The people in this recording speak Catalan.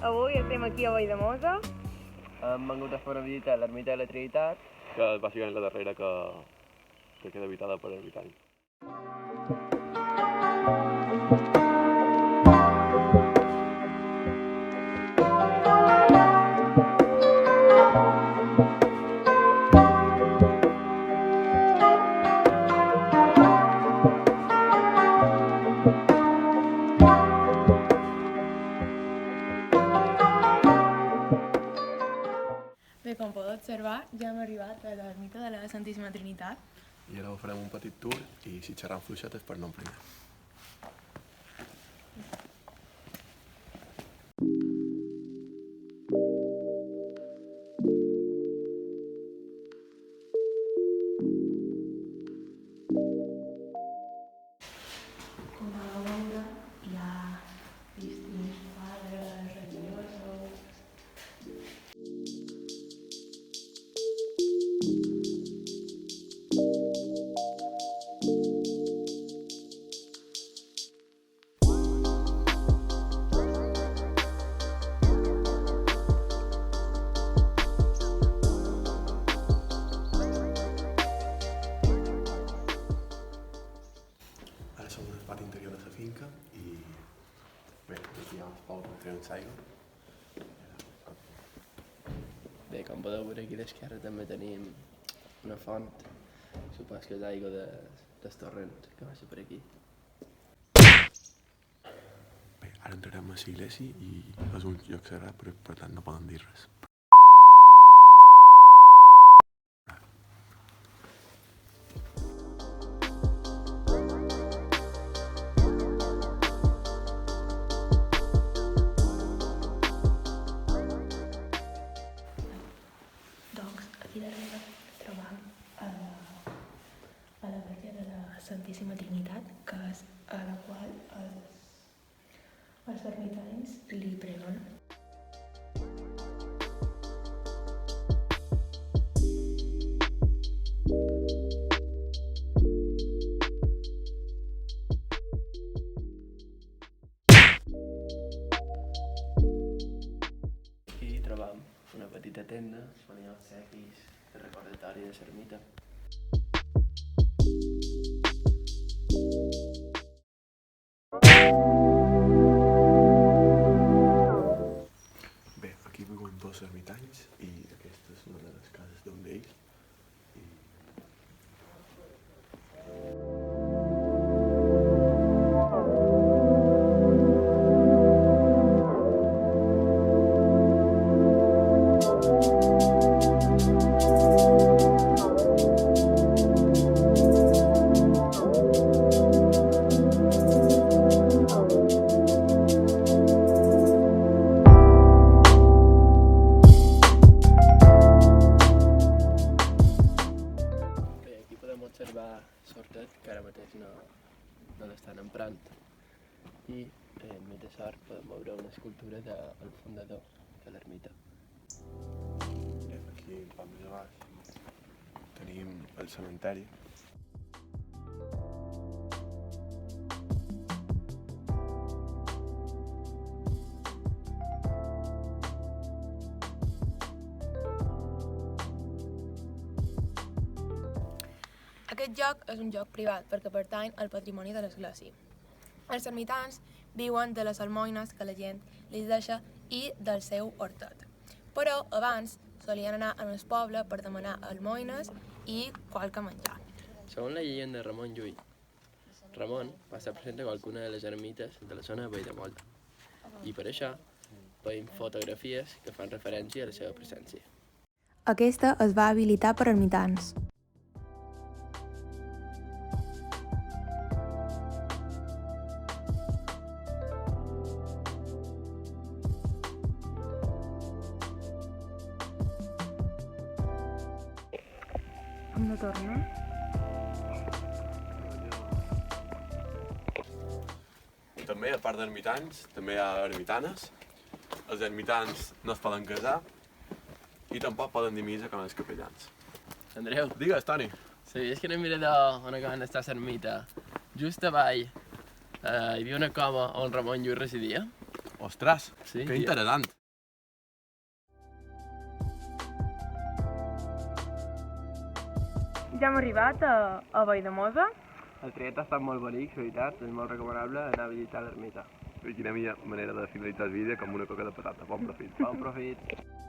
Avui estem aquí a Valldemossa. Hem vingut a fer una visita a l'ermita de la Trinitat, que és bàsicament la darrera que queda habitada per habitants. Bé, com podeu observar, ja hem arribat a l'ermita de la Santíssima Trinitat. I ara farem un petit tour i si xerram fluixetes per no primer. Com podeu veure, hi ha distints quadres, religiosos. Ara som en el pati interior de la finca i bé, aquí hi ha els pous on treuen l'aigua. Bé, com podeu veure aquí a l'esquerra també tenim una font. Supos que és aigua dels torrents que baixa per aquí. Bé, ara entrarem a l'església i és un lloc sagrat, però per tant no poden dir res. Doncs aquí darrere trobam a la Verge de la Santíssima Trinitat, que és a la qual els ermitanis li preguen. Aquí trobam una petita tenda on hi ha els sequis de recordatori de l'ermita. Bé, aquí viuen dos ermitans i aquesta és una de les cases d'un d'ells. Bé, aquí podem observar l'hortet, que ara mateix no l'estan emprant. I enmig de l'hort podem veure una escultura del fundador de l'ermita. Bé, aquí un poc més a baix tenim el cementeri. Aquest lloc és un lloc privat perquè pertany al patrimoni de l'església. Els ermitans viuen de les almoines que la gent li deixa i del seu hortet. Però abans solien anar al poble per demanar almoines i qualque menjar. Segons la llegenda de Ramon Llull, Ramon va estar present a qualcuna de les ermites de la zona de Valldemossa. I per això veiem fotografies que fan referència a la seva presència. Aquesta es va habilitar per ermitans. Hem de tornar. També, a part d'ermitans, també hi ha ermitanes. Els ermitans no es poden casar i tampoc poden dir missa com els capellans. Andreu, Digues, Toni. sabies que en el mirador on acaben d'estar l'ermita, just avall, hi havia una cova on Ramon Llull residia? Ostres, Sí, que interessant. Ja hem arribat a Valldemossa. El trajecte ha estat molt bonic, la veritat, és molt recomanable anar a visitar l'ermita. I quina millor manera de finalitzar el vídeo com una coca de patata. Bon profit. Bon profit.